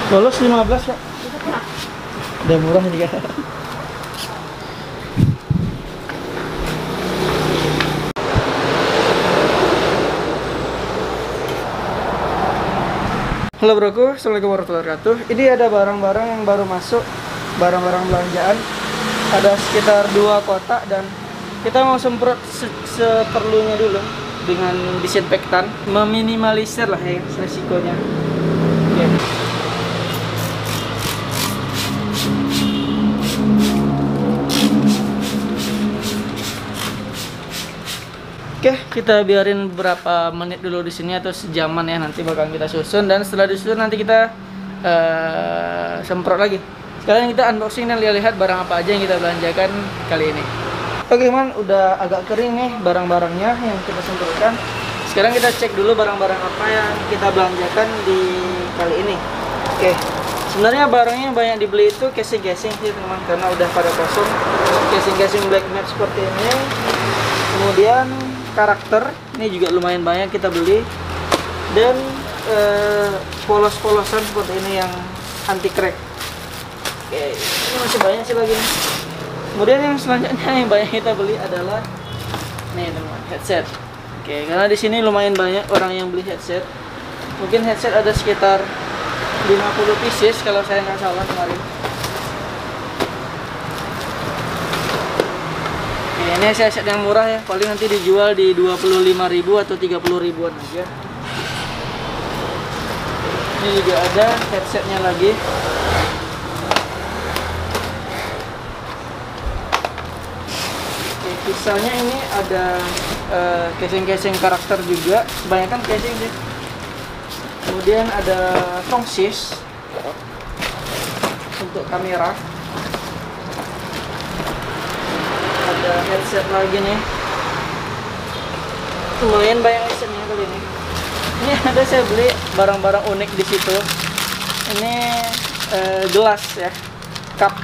Bolos 15 ya. Udah murah juga. Halo broku, assalamualaikum warahmatullahi wabarakatuh. Ini ada barang-barang yang baru masuk, barang-barang belanjaan. Ada sekitar 2 kotak dan kita mau semprot seperlunya dulu dengan disinfektan, meminimalisir lah ya resikonya. Oke, kita biarin beberapa menit dulu di sini atau sejaman ya, nanti bakal kita susun dan setelah disusun nanti kita semprot lagi. Sekarang kita unboxing dan lihat barang apa aja yang kita belanjakan kali ini. Oke teman, udah agak kering nih barang-barangnya yang kita semprotkan. Sekarang kita cek dulu barang-barang apa yang kita belanjakan di kali ini. Oke, sebenarnya barangnya yang banyak dibeli itu casing-casing sih teman, karena udah pada kosong. Casing-casing black matte seperti ini. Kemudian karakter ini juga lumayan banyak kita beli, dan polos-polosan seperti ini yang anti crack. Oke, ini masih banyak sih lagi nih. Kemudian yang selanjutnya yang banyak kita beli adalah nih teman, headset. Oke, karena di sini lumayan banyak orang yang beli headset. Mungkin headset ada sekitar 50 pieces kalau saya nggak salah kemarin. Ini headset yang murah ya, paling nanti dijual di 25.000 atau 30 ribuan aja. Ini juga ada headsetnya lagi. Oke, sisanya ini ada casing-casing karakter juga, kebanyakan casing sih. Kemudian ada tongsis untuk kamera. Ada headset lagi nih, lumayan banyak headsetnya kali ini. Ini ada saya beli barang-barang unik di situ. Ini gelas ya, cup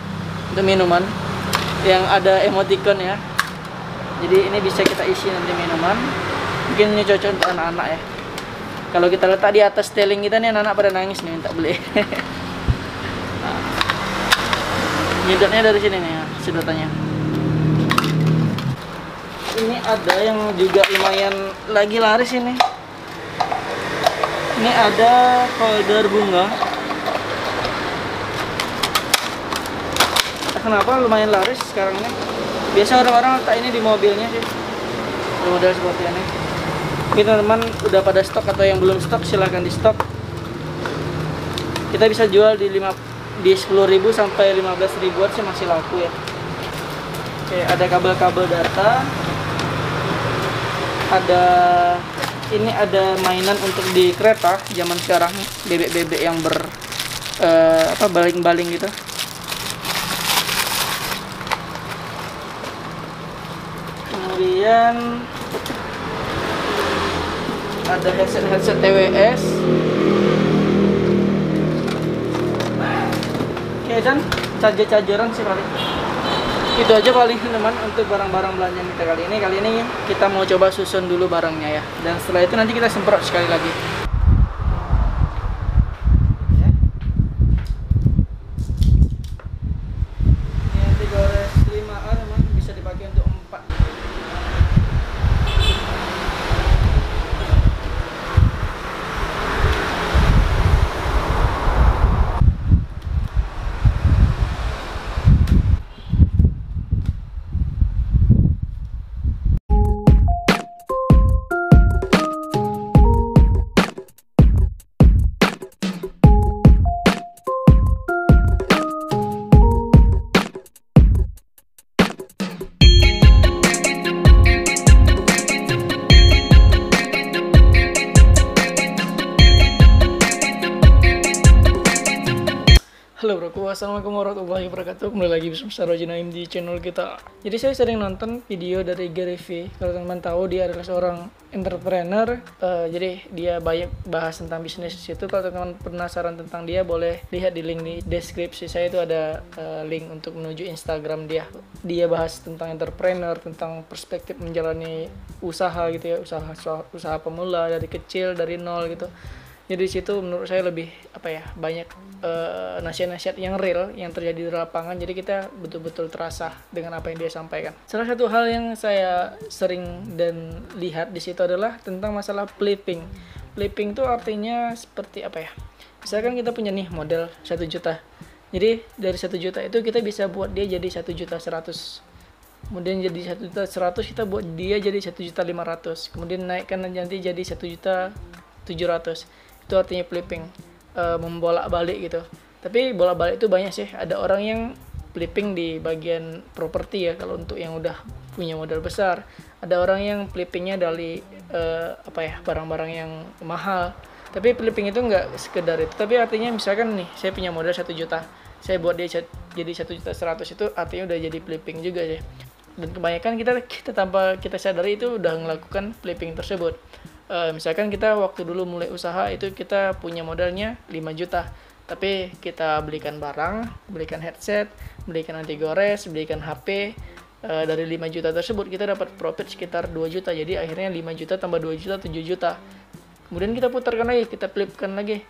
untuk minuman yang ada emoticon ya. Jadi ini bisa kita isi nanti minuman. Mungkin ini cocok untuk anak-anak ya. Kalau kita letak di atas steling kita nih, anak-anak pada nangis nih minta beli. Nah, nyedotnya dari sini nih ya, sedotannya. Ini ada yang juga lumayan lagi laris ini. Ini ada holder bunga. Kenapa lumayan laris sekarang ini? Biasa orang-orang letak ini di mobilnya sih. Model seperti ini. Mungkin teman-teman udah pada stok atau yang belum stok silahkan di stok. Kita bisa jual di 10.000 sampai 15 ribuan sih masih laku ya. Oke, ada kabel-kabel data. Ini ada mainan untuk di kereta zaman sekarang, bebek-bebek yang baling-baling gitu. Kemudian ada headset TWS. Oke, dan chargeran sih paling. Itu aja paling teman untuk barang-barang belanjaan kita kali ini. Kali ini kita mau coba susun dulu barangnya ya, dan setelah itu nanti kita semprot sekali lagi. Ini 3-5A teman, bisa dipakai untuk 4. Halo broku, assalamualaikum warahmatullahi wabarakatuh. Kembali lagi bersama saya Roji Naim di channel kita. Jadi saya sering nonton video dari Gary V. Kalau teman-teman tahu, dia adalah seorang entrepreneur. Jadi dia banyak bahas tentang bisnis di situ. Kalau teman-teman penasaran tentang dia, boleh lihat di link di deskripsi saya, itu ada link untuk menuju Instagram dia. Dia bahas tentang entrepreneur, tentang perspektif menjalani usaha gitu ya, usaha pemula dari kecil, dari nol gitu. Jadi di situ menurut saya lebih banyak nasihat-nasihat yang real yang terjadi di lapangan. Jadi kita betul-betul terasa dengan apa yang dia sampaikan. Salah satu hal yang saya sering dan lihat di situ adalah tentang masalah flipping. Flipping itu artinya seperti apa ya? Misalkan kita punya nih modal 1 juta. Jadi dari 1 juta itu kita bisa buat dia jadi 1.100.000. Kemudian jadi 1.100.000 kita buat dia jadi 1.500.000. Kemudian naikkan nanti jadi 1.700.000. Itu artinya flipping, membolak-balik gitu. Tapi bolak-balik itu banyak sih. Ada orang yang flipping di bagian properti ya, kalau untuk yang udah punya modal besar. Ada orang yang flippingnya dari barang-barang yang mahal. Tapi flipping itu nggak sekedar itu. Tapi artinya misalkan nih, saya punya modal 1 juta, saya buat dia jadi 1.100.000, itu artinya udah jadi flipping juga sih. Dan kebanyakan kita tanpa kita sadari itu udah melakukan flipping tersebut. Misalkan kita waktu dulu mulai usaha itu kita punya modalnya 5 juta, tapi kita belikan barang, belikan headset, belikan anti gores, belikan HP. Dari 5 juta tersebut kita dapat profit sekitar 2 juta. Jadi akhirnya 5 juta tambah 2 juta 7 juta. Kemudian kita putarkan lagi, kita flipkan lagi,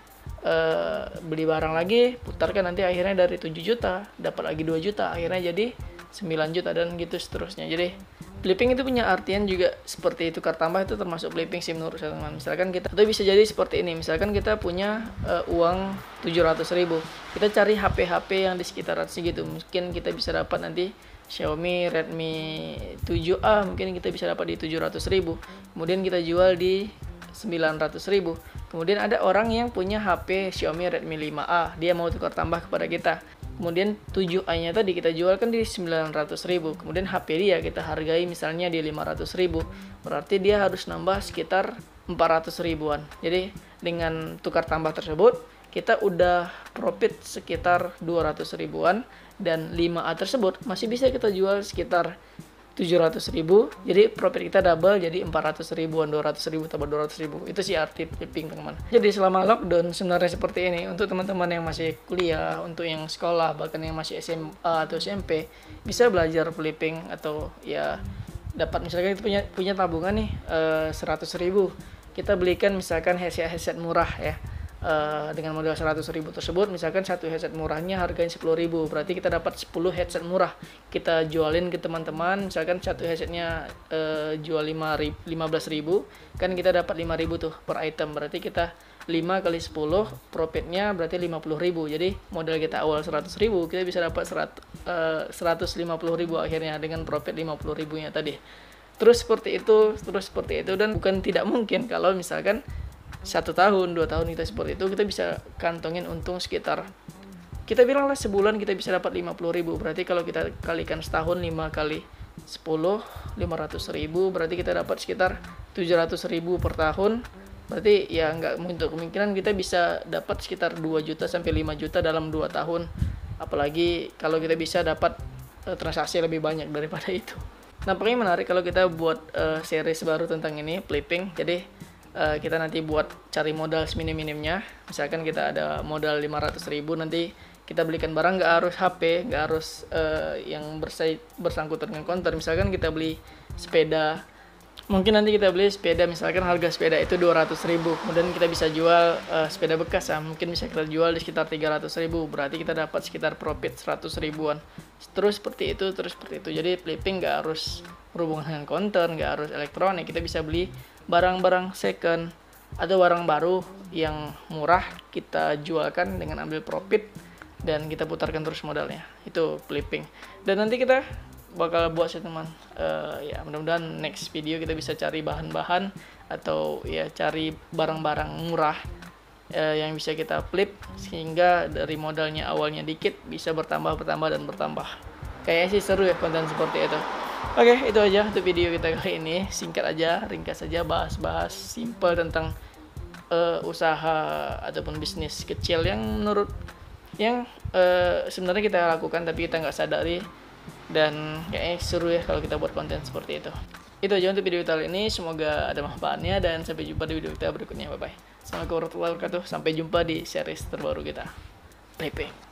beli barang lagi, putarkan, nanti akhirnya dari 7 juta dapat lagi 2 juta, akhirnya jadi 9 juta dan gitu seterusnya. Jadi flipping itu punya artian juga seperti tukar tambah, itu termasuk flipping sih menurut saya teman. Misalkan kita, atau bisa jadi seperti ini, misalkan kita punya uang 700.000, kita cari HP-HP yang di sekitaran segitu. Mungkin kita bisa dapat nanti Xiaomi Redmi 7A, mungkin kita bisa dapat di 700.000, kemudian kita jual di 900.000. Kemudian ada orang yang punya HP Xiaomi Redmi 5A, dia mau tukar tambah kepada kita. Kemudian 7A-nya tadi kita jualkan di 900.000. Kemudian HP dia kita hargai misalnya di 500.000. Berarti dia harus nambah sekitar 400 ribuan. Jadi dengan tukar tambah tersebut kita udah profit sekitar 200 ribuan, dan 5A tersebut masih bisa kita jual sekitar 700.000. Jadi profit kita double jadi 400 ribuan, 200.000 tambah 200.000. Itu sih arti flipping, teman-teman. Jadi selama lockdown sebenarnya seperti ini, untuk teman-teman yang masih kuliah, untuk yang sekolah, bahkan yang masih SMA atau SMP, bisa belajar flipping. Atau ya dapat, misalkan kita punya tabungan nih 100.000, kita belikan misalkan headset murah ya. Dengan modal 100.000 tersebut, misalkan satu headset murahnya harganya 10.000, berarti kita dapat 10 headset murah, kita jualin ke teman-teman. Misalkan satu headsetnya jual 15.000, kan kita dapat 5.000 tuh per item, berarti kita 5 kali 10 profitnya berarti 50.000. Jadi modal kita awal 100.000, kita bisa dapat 150.000 akhirnya dengan profit 50.000 nya tadi. Terus seperti itu, dan bukan tidak mungkin kalau misalkan 1 tahun, 2 tahun kita seperti itu, kita bisa kantongin untung sekitar, kita bilanglah sebulan kita bisa dapat 50.000. Berarti kalau kita kalikan setahun 5 kali 10, 500.000, berarti kita dapat sekitar 700.000 per tahun. Berarti ya nggak untuk kemungkinan kita bisa dapat sekitar 2 juta sampai 5 juta dalam 2 tahun. Apalagi kalau kita bisa dapat transaksi lebih banyak daripada itu. Nampaknya menarik kalau kita buat series baru tentang ini, flipping. Jadi kita nanti buat cari modal seminim-minimnya. Misalkan kita ada modal 500.000, nanti kita belikan barang, nggak harus HP, nggak harus yang bersangkutan dengan konter. Misalkan kita beli sepeda, mungkin nanti kita beli sepeda, misalkan harga sepeda itu 200.000, kemudian kita bisa jual sepeda bekas, mungkin bisa kita jual di sekitar 300.000, berarti kita dapat sekitar profit 100 ribuan. Terus seperti itu. Jadi flipping nggak harus berhubungan dengan konter, nggak harus elektronik. Kita bisa beli barang-barang second atau barang baru yang murah, kita jualkan dengan ambil profit dan kita putarkan terus modalnya. Itu flipping. Dan nanti kita bakal buat sih teman, ya mudah-mudahan next video kita bisa cari bahan-bahan atau ya cari barang-barang murah yang bisa kita flip, sehingga dari modalnya awalnya dikit bisa bertambah Kayaknya sih seru ya konten seperti itu. Oke, itu aja untuk video kita kali ini. Singkat aja, ringkas aja, bahas simple tentang usaha ataupun bisnis kecil yang sebenarnya kita lakukan tapi kita nggak sadari, dan kayaknya seru ya kalau kita buat konten seperti itu. Itu aja untuk video kita kali ini, semoga ada manfaatnya, dan sampai jumpa di video kita berikutnya. Bye bye. Assalamualaikum warahmatullahi wabarakatuh. Sampai jumpa di series terbaru kita, flipping.